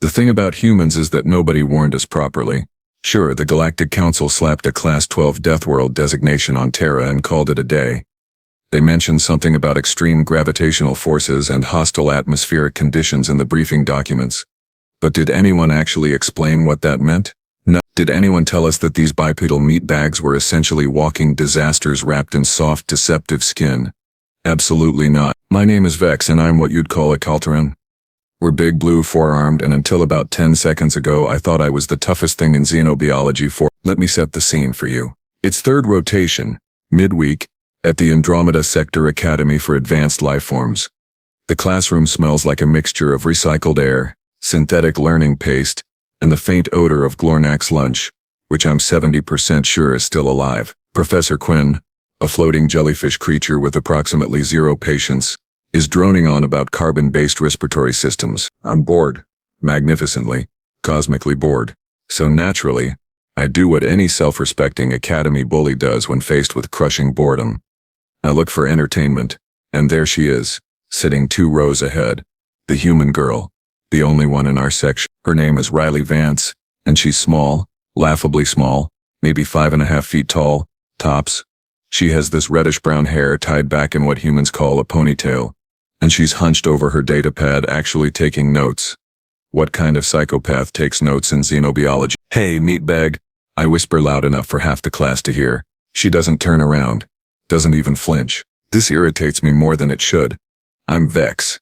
The thing about humans is that nobody warned us properly. Sure, the Galactic Council slapped a Class 12 Deathworld designation on Terra and called it a day. They mentioned something about extreme gravitational forces and hostile atmospheric conditions in the briefing documents. But did anyone actually explain what that meant? No. Did anyone tell us that these bipedal meatbags were essentially walking disasters wrapped in soft, deceptive skin? Absolutely not. My name is Vex and I'm what you'd call a Kalteran. We're big, blue, four-armed, and until about 10 seconds ago I thought I was the toughest thing in Xenobiology for— Let me set the scene for you. It's third rotation, midweek, at the Andromeda Sector Academy for Advanced Lifeforms. The classroom smells like a mixture of recycled air, synthetic learning paste, and the faint odor of Glornak's lunch, which I'm 70% sure is still alive. Professor Quinn, a floating jellyfish creature with approximately zero patience, is droning on about carbon-based respiratory systems. I'm bored. Magnificently, cosmically bored. So naturally, I do what any self-respecting academy bully does when faced with crushing boredom. I look for entertainment, and there she is, sitting 2 rows ahead. The human girl, the only one in our section. Her name is Riley Vance, and she's small, laughably small, maybe 5.5 feet tall, tops. She has this reddish-brown hair tied back in what humans call a ponytail, and she's hunched over her datapad actually taking notes. What kind of psychopath takes notes in Xenobiology? Hey, meatbag, I whisper loud enough for half the class to hear. She doesn't turn around, doesn't even flinch. This irritates me more than it should. I'm Vex.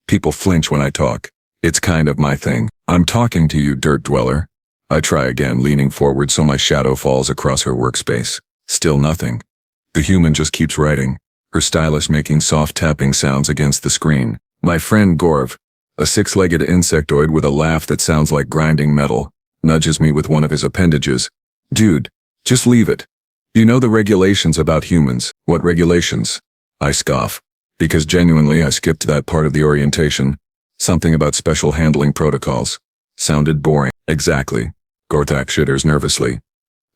People flinch when I talk. It's kind of my thing. I'm talking to you, dirt dweller. I try again, leaning forward so my shadow falls across her workspace. Still nothing. The human just keeps writing, her stylus making soft tapping sounds against the screen. My friend Gorv, a 6-legged insectoid with a laugh that sounds like grinding metal, nudges me with one of his appendages. Dude, just leave it. You know the regulations about humans. What regulations? I scoff, because genuinely I skipped that part of the orientation. Something about special handling protocols. Sounded boring. Exactly. Gorthak shitters nervously.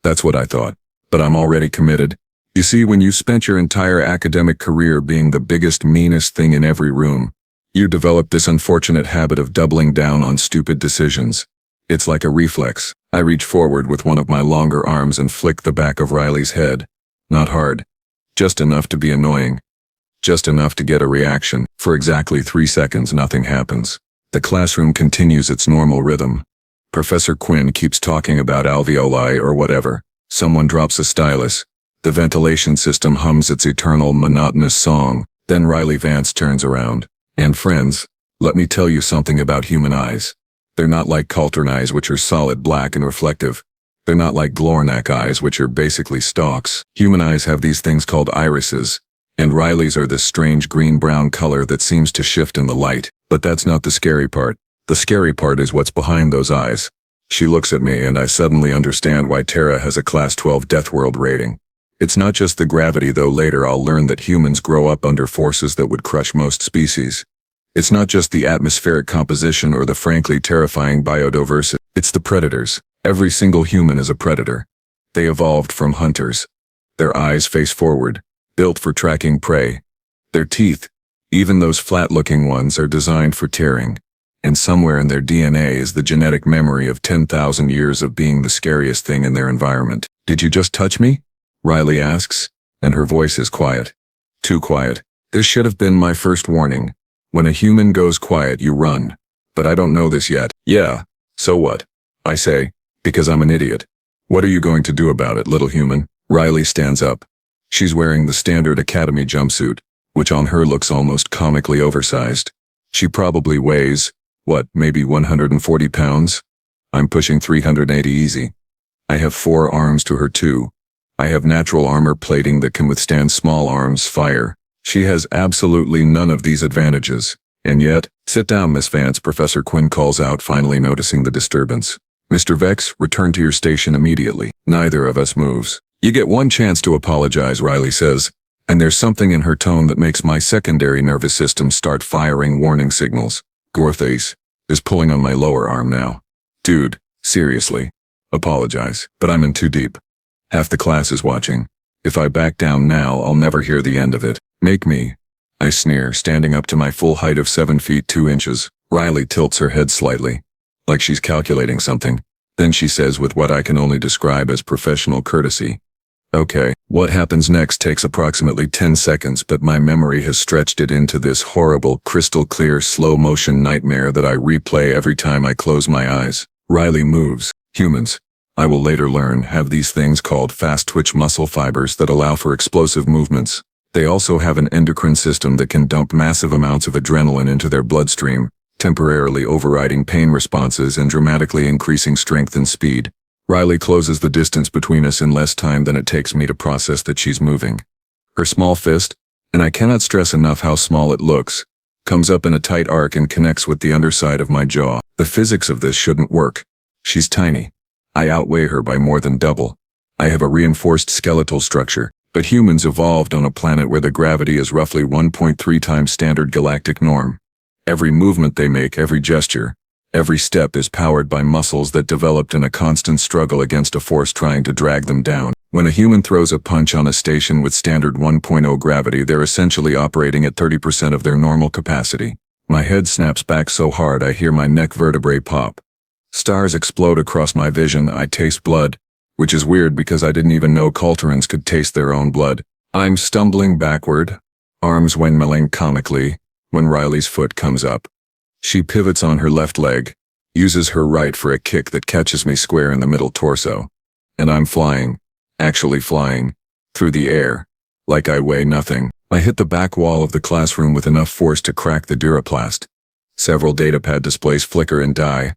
That's what I thought. But I'm already committed. You see, when you spent your entire academic career being the biggest, meanest thing in every room, you develop this unfortunate habit of doubling down on stupid decisions. It's like a reflex. I reach forward with one of my longer arms and flick the back of Riley's head. Not hard. Just enough to be annoying. Just enough to get a reaction. For exactly 3 seconds, nothing happens. The classroom continues its normal rhythm. Professor Quinn keeps talking about alveoli or whatever. Someone drops a stylus. The ventilation system hums its eternal monotonous song. Then Riley Vance turns around. And friends, let me tell you something about human eyes. They're not like Kalteran eyes, which are solid black and reflective. They're not like Glornak eyes, which are basically stalks. Human eyes have these things called irises, and Riley's are this strange green-brown color that seems to shift in the light. But that's not the scary part. The scary part is what's behind those eyes. She looks at me and I suddenly understand why Terra has a Class 12 Deathworld rating. It's not just the gravity, though later I'll learn that humans grow up under forces that would crush most species. It's not just the atmospheric composition or the frankly terrifying biodiversity. It's the predators. Every single human is a predator. They evolved from hunters. Their eyes face forward, built for tracking prey. Their teeth, even those flat-looking ones, are designed for tearing. And somewhere in their DNA is the genetic memory of 10,000 years of being the scariest thing in their environment. Did you just touch me? Riley asks, and her voice is quiet. Too quiet. This should have been my first warning. When a human goes quiet, you run. But I don't know this yet. Yeah, so what? I say, because I'm an idiot. What are you going to do about it, little human? Riley stands up. She's wearing the standard academy jumpsuit, which on her looks almost comically oversized. She probably weighs, what, maybe 140 pounds? I'm pushing 380 easy. I have 4 arms to her 2. I have natural armor plating that can withstand small arms fire. She has absolutely none of these advantages. And yet, sit down, Miss Vance, Professor Quinn calls out, finally noticing the disturbance. Mr. Vex, return to your station immediately. Neither of us moves. You get one chance to apologize, Riley says, and there's something in her tone that makes my secondary nervous system start firing warning signals. Gorthace is pulling on my lower arm now. Dude, seriously. Apologize, but I'm in too deep. Half the class is watching. If I back down now, I'll never hear the end of it. Make me. I sneer, standing up to my full height of 7 feet 2 inches. Riley tilts her head slightly. like she's calculating something. Then she says with what I can only describe as professional courtesy, "Okay, what happens next takes approximately 10 seconds, but my memory has stretched it into this horrible, crystal-clear, slow-motion nightmare that I replay every time I close my eyes." Riley moves. Humans, I will later learn, have these things called fast-twitch muscle fibers that allow for explosive movements. They also have an endocrine system that can dump massive amounts of adrenaline into their bloodstream, temporarily overriding pain responses and dramatically increasing strength and speed. Riley closes the distance between us in less time than it takes me to process that she's moving. Her small fist, and I cannot stress enough how small it looks, comes up in a tight arc and connects with the underside of my jaw. The physics of this shouldn't work. She's tiny. I outweigh her by more than double. I have a reinforced skeletal structure, but humans evolved on a planet where the gravity is roughly 1.3 times standard galactic norm. Every movement they make, every gesture, every step is powered by muscles that developed in a constant struggle against a force trying to drag them down. When a human throws a punch on a station with standard 1.0 gravity, they're essentially operating at 30% of their normal capacity. My head snaps back so hard I hear my neck vertebrae pop. Stars explode across my vision. I taste blood, which is weird because I didn't even know Kalterans could taste their own blood. I'm stumbling backward, arms windmilling comically, when Riley's foot comes up. She pivots on her left leg, uses her right for a kick that catches me square in the middle torso. And I'm flying, actually flying, through the air, like I weigh nothing. I hit the back wall of the classroom with enough force to crack the duraplast. Several datapad displays flicker and die.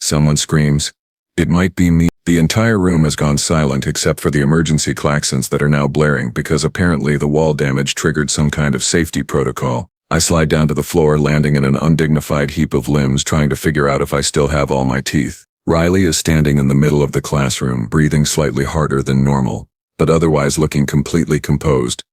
Someone screams. It might be me. The entire room has gone silent except for the emergency klaxons that are now blaring because apparently the wall damage triggered some kind of safety protocol. I slide down to the floor, landing in an undignified heap of limbs, trying to figure out if I still have all my teeth. Riley is standing in the middle of the classroom, breathing slightly harder than normal, but otherwise looking completely composed.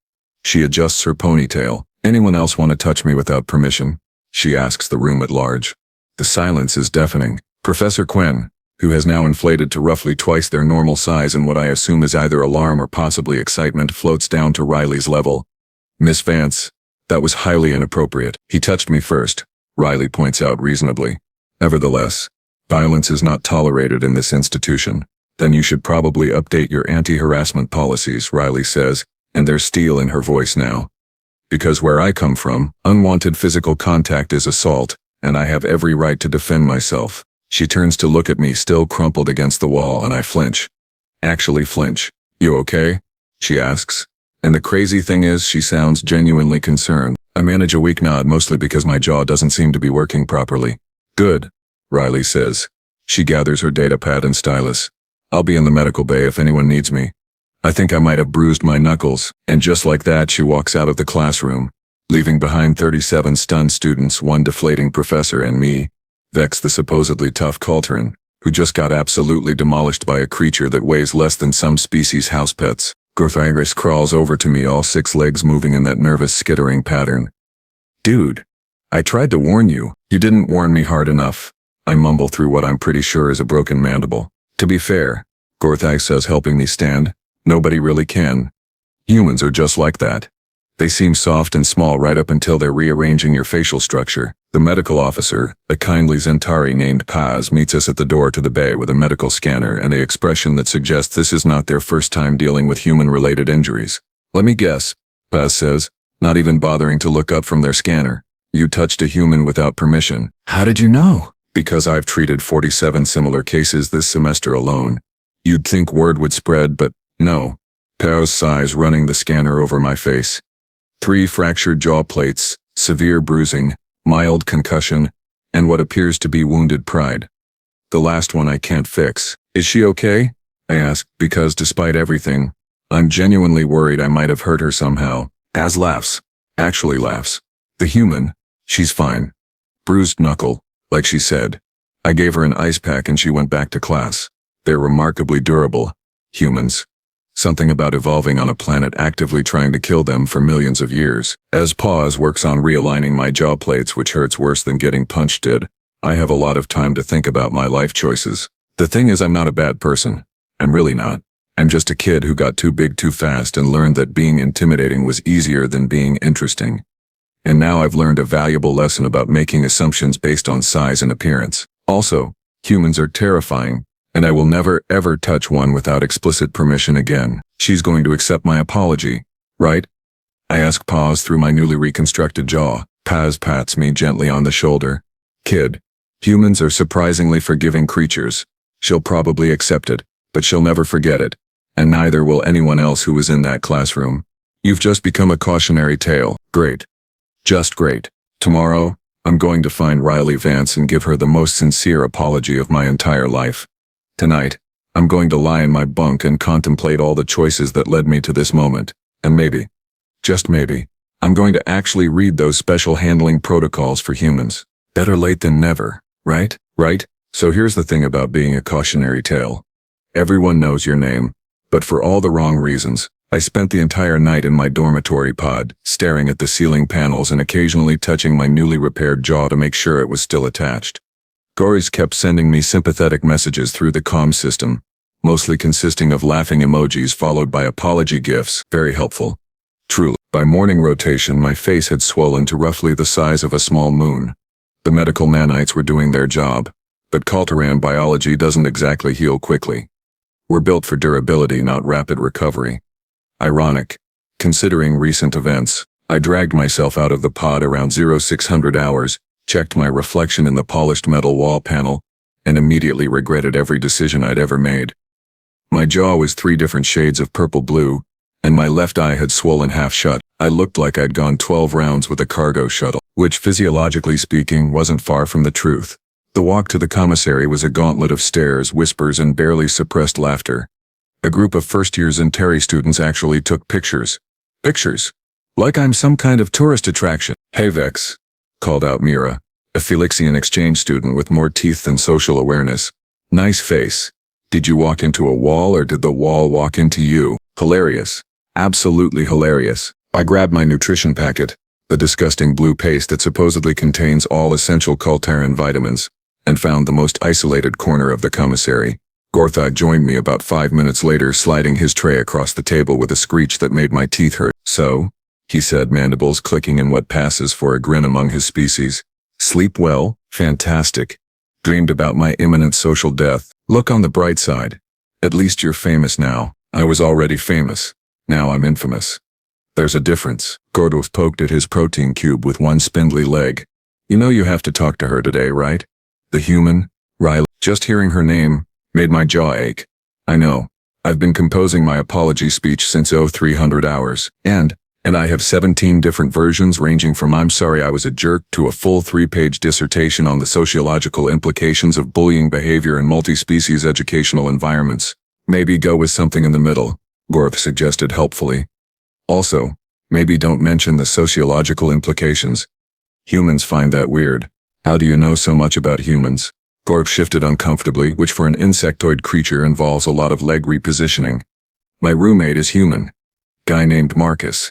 She adjusts her ponytail. "Anyone else want to touch me without permission?" she asks the room at large. The silence is deafening. Professor Quinn, who has now inflated to roughly twice their normal size in what I assume is either alarm or possibly excitement, floats down to Riley's level. "Miss Vance, that was highly inappropriate. He touched me first," Riley points out reasonably. "Nevertheless, violence is not tolerated in this institution. Then you should probably update your anti-harassment policies," Riley says, and there's steel in her voice now. "Because where I come from, unwanted physical contact is assault, and I have every right to defend myself." She turns to look at me, still crumpled against the wall, and I flinch. Actually flinch. "You okay?" she asks. And the crazy thing is, she sounds genuinely concerned. I manage a weak nod, mostly because my jaw doesn't seem to be working properly. "Good," Riley says. She gathers her datapad and stylus. "I'll be in the medical bay if anyone needs me. I think I might have bruised my knuckles." And just like that, she walks out of the classroom, leaving behind 37 stunned students, one deflating professor, and me, Vex the supposedly tough Kalteran, who just got absolutely demolished by a creature that weighs less than some species' house pets. Gorthyris crawls over to me, all 6 legs moving in that nervous skittering pattern. "Dude, I tried to warn you. You didn't warn me hard enough." I mumble through what I'm pretty sure is a broken mandible. "To be fair," Gorthy says, helping me stand, "nobody really can. Humans are just like that. They seem soft and small right up until they're rearranging your facial structure." The medical officer, a kindly Zentari named Paz, meets us at the door to the bay with a medical scanner and an expression that suggests this is not their first time dealing with human-related injuries. "Let me guess," Paz says, not even bothering to look up from their scanner. "You touched a human without permission." "How did you know?" "Because I've treated 47 similar cases this semester alone. You'd think word would spread, but no." Paz sighs, running the scanner over my face. 3 fractured jaw plates, severe bruising, mild concussion, and what appears to be wounded pride. The last one I can't fix. "Is she okay?" I ask, because despite everything, I'm genuinely worried I might have hurt her somehow. Az laughs. Actually laughs. "The human, she's fine. Bruised knuckle, like she said. I gave her an ice pack and she went back to class. They're remarkably durable. Humans. Something about evolving on a planet actively trying to kill them for millions of years." As Paz works on realigning my jaw plates, which hurts worse than getting punched did, I have a lot of time to think about my life choices. The thing is, I'm not a bad person. I'm really not. I'm just a kid who got too big too fast and learned that being intimidating was easier than being interesting. And now I've learned a valuable lesson about making assumptions based on size and appearance. Also, Humans are terrifying, and I will never ever touch one without explicit permission again. She's going to accept my apology, right? I ask Paz through my newly reconstructed jaw. Paz pats me gently on the shoulder. Kid, humans are surprisingly forgiving creatures. She'll probably accept it, but she'll never forget it. And neither will anyone else who was in that classroom. You've just become a cautionary tale. Great. Just great. Tomorrow, I'm going to find Riley Vance and give her the most sincere apology of my entire life. Tonight, I'm going to lie in my bunk and contemplate all the choices that led me to this moment. And maybe, just maybe, I'm going to actually read those special handling protocols for humans. Better late than never, right? Right? So here's the thing about being a cautionary tale. Everyone knows your name, but for all the wrong reasons. I spent the entire night in my dormitory pod, staring at the ceiling panels and occasionally touching my newly repaired jaw to make sure it was still attached. Goris kept sending me sympathetic messages through the comm system, mostly consisting of laughing emojis followed by apology gifs, very helpful. Truly, by morning rotation my face had swollen to roughly the size of a small moon. The medical nanites were doing their job, but Kalteran biology doesn't exactly heal quickly. We're built for durability, not rapid recovery. Ironic, considering recent events. I dragged myself out of the pod around 0600 hours, checked my reflection in the polished metal wall panel, and immediately regretted every decision I'd ever made. My jaw was 3 different shades of purple-blue, and my left eye had swollen half shut. I looked like I'd gone 12 rounds with a cargo shuttle, which physiologically speaking wasn't far from the truth. The walk to the commissary was a gauntlet of stares, whispers, and barely suppressed laughter. A group of first-year Terry students actually took pictures. Pictures? Like I'm some kind of tourist attraction. Hey Vex, called out Mira, a Felixian exchange student with more teeth than social awareness. Nice face. Did you walk into a wall or did the wall walk into you? Hilarious. Absolutely hilarious. I grabbed my nutrition packet, the disgusting blue paste that supposedly contains all essential Kalteran vitamins, and found the most isolated corner of the commissary. Gorthog joined me about 5 minutes later, sliding his tray across the table with a screech that made my teeth hurt. So, he said, mandibles clicking in what passes for a grin among his species. Sleep well? Fantastic. Dreamed about my imminent social death. Look on the bright side. At least you're famous now. I was already famous. Now I'm infamous. There's a difference. Gordov poked at his protein cube with one spindly leg. You know you have to talk to her today, right? The human, Riley. Just hearing her name made my jaw ache. I know. I've been composing my apology speech since 0300 hours, and I have 17 different versions ranging from I'm sorry I was a jerk to a full 3-page dissertation on the sociological implications of bullying behavior in multi-species educational environments. Maybe go with something in the middle, Gorf suggested helpfully. Also, maybe don't mention the sociological implications. Humans find that weird. How do you know so much about humans? Gorp shifted uncomfortably, which for an insectoid creature involves a lot of leg repositioning. My roommate is human. Guy named Marcus.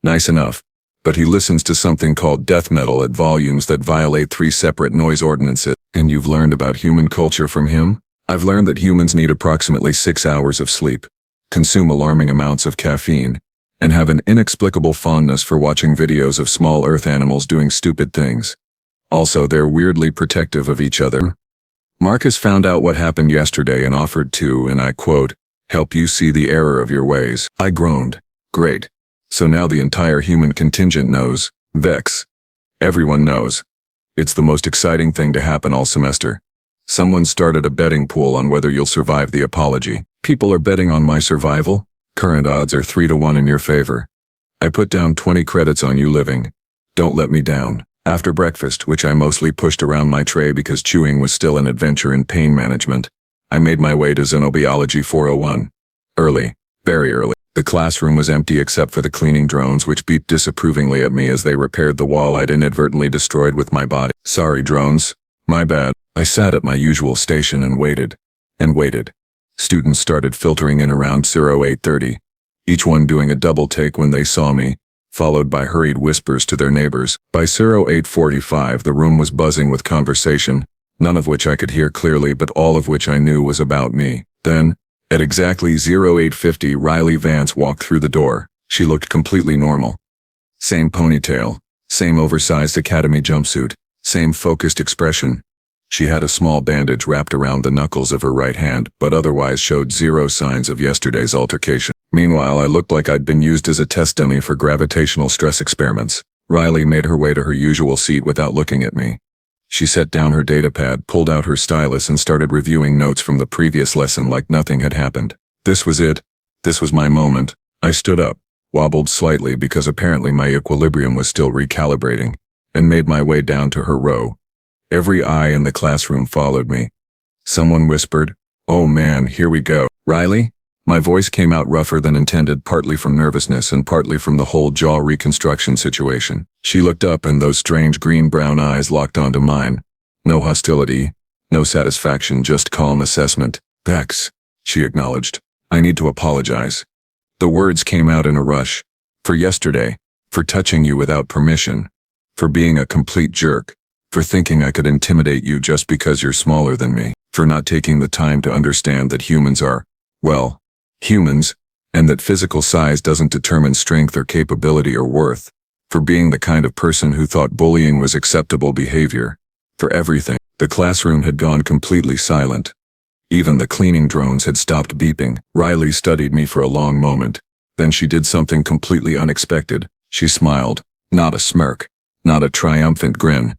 Nice enough, but he listens to something called death metal at volumes that violate 3 separate noise ordinances. And you've learned about human culture from him? I've learned that humans need approximately 6 hours of sleep, consume alarming amounts of caffeine, and have an inexplicable fondness for watching videos of small earth animals doing stupid things. Also, they're weirdly protective of each other. Marcus found out what happened yesterday and offered to, and I quote, help you see the error of your ways. I groaned. Great. So now the entire human contingent knows. Vex. Everyone knows. It's the most exciting thing to happen all semester. Someone started a betting pool on whether you'll survive the apology. People are betting on my survival. Current odds are 3-1 in your favor. I put down 20 credits on you living. Don't let me down. After breakfast, which I mostly pushed around my tray because chewing was still an adventure in pain management, I made my way to Xenobiology 401. Early. Very early. The classroom was empty except for the cleaning drones which beeped disapprovingly at me as they repaired the wall I'd inadvertently destroyed with my body. Sorry, drones. My bad. I sat at my usual station and waited. And waited. Students started filtering in around 0830, each one doing a double take when they saw me, followed by hurried whispers to their neighbors. By 0845 the room was buzzing with conversation, none of which I could hear clearly but all of which I knew was about me. Then, at exactly 0850 Riley Vance walked through the door. She looked completely normal. Same ponytail, same oversized academy jumpsuit, same focused expression. She had a small bandage wrapped around the knuckles of her right hand, but otherwise showed zero signs of yesterday's altercation. Meanwhile, I looked like I'd been used as a test dummy for gravitational stress experiments. Riley made her way to her usual seat without looking at me. She set down her datapad, pulled out her stylus, and started reviewing notes from the previous lesson like nothing had happened. This was it. This was my moment. I stood up, wobbled slightly because apparently my equilibrium was still recalibrating, and made my way down to her row. Every eye in the classroom followed me. Someone whispered, "Oh man, here we go." "Riley?" My voice came out rougher than intended, partly from nervousness and partly from the whole jaw reconstruction situation. She looked up and those strange green-brown eyes locked onto mine. No hostility, no satisfaction, just calm assessment. "Vex," she acknowledged. "I need to apologize." The words came out in a rush. "For yesterday, for touching you without permission, for being a complete jerk, for thinking I could intimidate you just because you're smaller than me, for not taking the time to understand that humans are, well, humans, and that physical size doesn't determine strength or capability or worth, for being the kind of person who thought bullying was acceptable behavior, for everything." The classroom had gone completely silent. Even the cleaning drones had stopped beeping. Riley studied me for a long moment. Then she did something completely unexpected. She smiled. Not a smirk. Not a triumphant grin.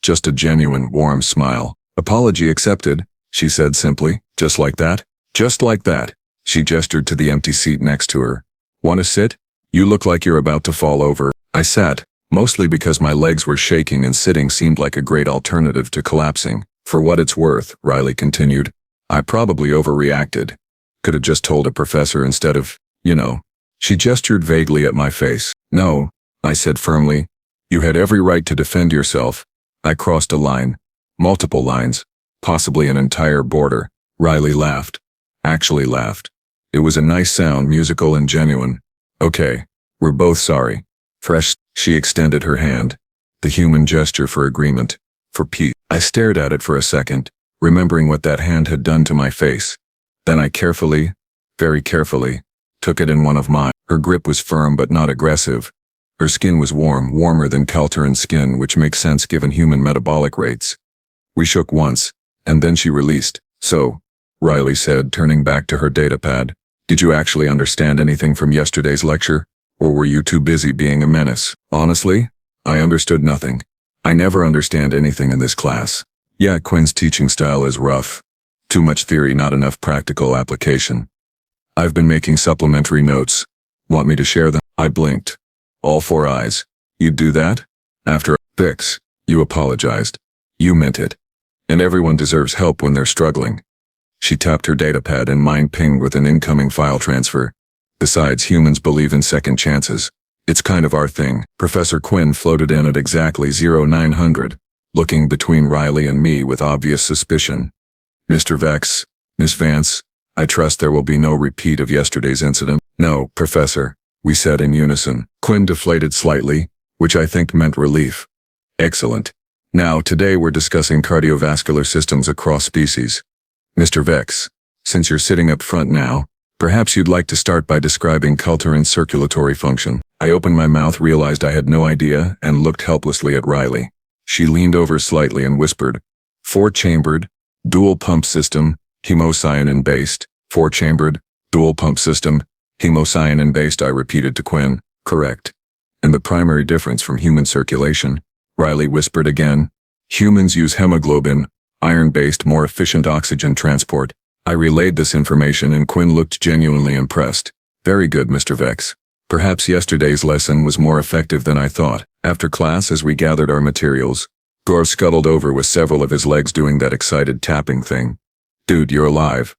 Just a genuine, warm smile. "Apology accepted," she said simply. "Just like that? Just like that." She gestured to the empty seat next to her. "Want to sit? You look like you're about to fall over." I sat, mostly because my legs were shaking and sitting seemed like a great alternative to collapsing. "For what it's worth," Riley continued, "I probably overreacted. Could have just told a professor instead of, you know." She gestured vaguely at my face. "No," I said firmly. "You had every right to defend yourself." I crossed a line. Multiple lines. Possibly an entire border. Riley laughed. Actually laughed. It was a nice sound, musical and genuine. "Okay, we're both sorry." "Fresh." She extended her hand. The human gesture for agreement. For peace. I stared at it for a second, remembering what that hand had done to my face. Then I carefully, very carefully, took it in one of mine. Her grip was firm but not aggressive. Her skin was warm, warmer than Kalteran skin, which makes sense given human metabolic rates. We shook once, and then she released. "So," Riley said, turning back to her datapad, "did you actually understand anything from yesterday's lecture? Or were you too busy being a menace?" "Honestly, I understood nothing. I never understand anything in this class. Yeah, Quinn's teaching style is rough. Too much theory, not enough practical application. I've been making supplementary notes. Want me to share them?" I blinked. All four eyes. "You'd do that?" "After Vex, you apologized. You meant it. And everyone deserves help when they're struggling." She tapped her datapad and mine pinged with an incoming file transfer. "Besides, humans believe in second chances. It's kind of our thing." Professor Quinn floated in at exactly 0900, looking between Riley and me with obvious suspicion. "Mr. Vex, Miss Vance, I trust there will be no repeat of yesterday's incident." "No, Professor," we said in unison. Quinn deflated slightly, which I think meant relief. "Excellent. Now, today we're discussing cardiovascular systems across species. Mr. Vex, since you're sitting up front now, perhaps you'd like to start by describing Kalteran's circulatory function." I opened my mouth, realized I had no idea, and looked helplessly at Riley. She leaned over slightly and whispered, "Four-chambered, dual-pump system, hemocyanin-based." "Four-chambered, dual-pump system, hemocyanin-based," I repeated to Quinn. "Correct. And the primary difference from human circulation," Riley whispered again. "Humans use hemoglobin, iron-based, more efficient oxygen transport." I relayed this information and Quinn looked genuinely impressed. "Very good, Mr. Vex. Perhaps yesterday's lesson was more effective than I thought." After class, as we gathered our materials, Gore scuttled over with several of his legs doing that excited tapping thing. "Dude, you're alive.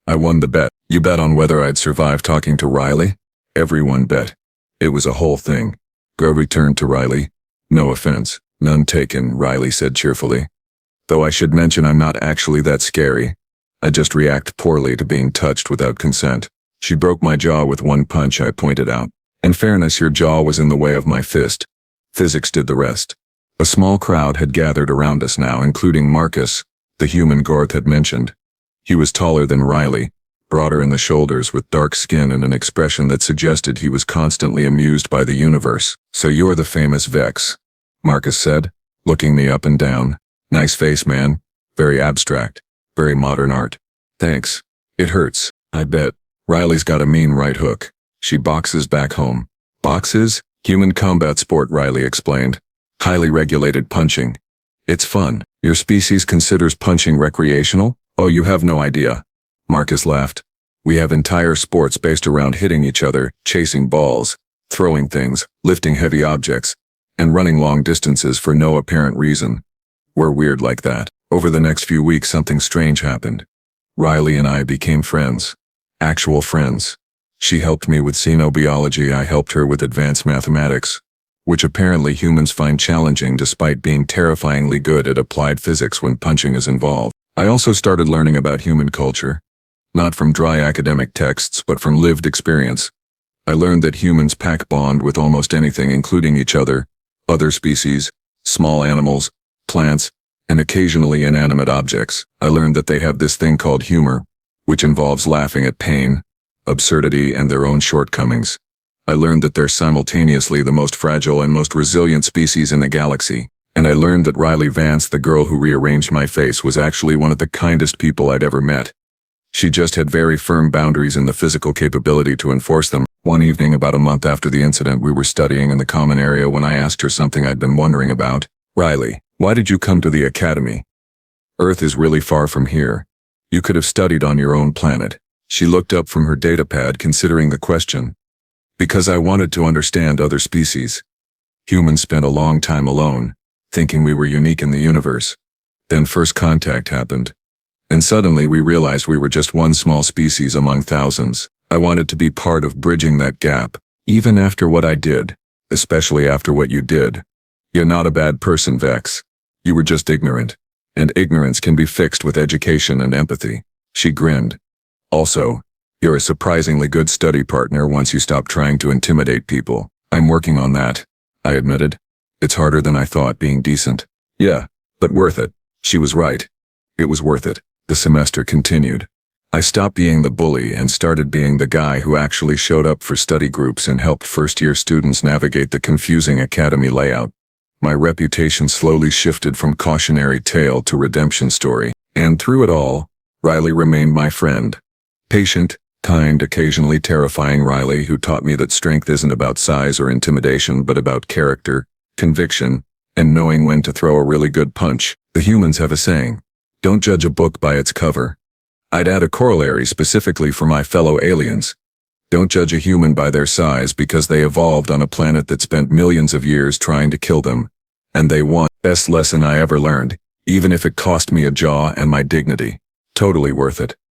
I won the bet." "You bet on whether I'd survive talking to Riley?" "Everyone bet. It was a whole thing." Gore returned to Riley. "No offense. None taken," Riley said cheerfully. "Though I should mention I'm not actually that scary. I just react poorly to being touched without consent." "She broke my jaw with one punch," I pointed out. "In fairness, your jaw was in the way of my fist. Physics did the rest." A small crowd had gathered around us now, including Marcus, the human Gorth had mentioned. He was taller than Riley, broader in the shoulders, with dark skin and an expression that suggested he was constantly amused by the universe. "So you're the famous Vex," Marcus said, looking me up and down. "Nice face, man. Very abstract. Very modern art. Thanks. It hurts, I bet. Riley's got a mean right hook. She boxes back home. Boxes? Human combat sport, Riley explained. Highly regulated punching. It's fun. Your species considers punching recreational? Oh, you have no idea. Marcus laughed. We have entire sports based around hitting each other, chasing balls, throwing things, lifting heavy objects, and running long distances for no apparent reason. We're weird like that. Over the next few weeks, something strange happened. Riley and I became friends. Actual friends. She helped me with Xenobiology, I helped her with advanced mathematics, which apparently humans find challenging despite being terrifyingly good at applied physics when punching is involved. I also started learning about human culture. Not from dry academic texts, but from lived experience. I learned that humans pack bond with almost anything, including each other, other species, small animals, plants, and occasionally inanimate objects. I learned that they have this thing called humor, which involves laughing at pain, absurdity, and their own shortcomings. I learned that they're simultaneously the most fragile and most resilient species in the galaxy. And I learned that Riley Vance, the girl who rearranged my face, was actually one of the kindest people I'd ever met. She just had very firm boundaries and the physical capability to enforce them. One evening about a month after the incident, we were studying in the common area when I asked her something I'd been wondering about. Riley, why did you come to the academy? Earth is really far from here. You could have studied on your own planet. She looked up from her datapad, considering the question. Because I wanted to understand other species. Humans spent a long time alone, thinking we were unique in the universe. Then first contact happened. And suddenly we realized we were just one small species among thousands. I wanted to be part of bridging that gap, even after what I did, especially after what you did. You're not a bad person, Vex. You were just ignorant. And ignorance can be fixed with education and empathy. She grinned. Also, you're a surprisingly good study partner once you stop trying to intimidate people. I'm working on that, I admitted. It's harder than I thought being decent. Yeah, but worth it. She was right. It was worth it. The semester continued. I stopped being the bully and started being the guy who actually showed up for study groups and helped first-year students navigate the confusing academy layout. My reputation slowly shifted from cautionary tale to redemption story. And through it all, Riley remained my friend. Patient, kind, occasionally terrifying Riley, who taught me that strength isn't about size or intimidation but about character, conviction, and knowing when to throw a really good punch. The humans have a saying, don't judge a book by its cover. I'd add a corollary specifically for my fellow aliens. Don't judge a human by their size because they evolved on a planet that spent millions of years trying to kill them. And they won. Best lesson I ever learned, even if it cost me a jaw and my dignity. Totally worth it.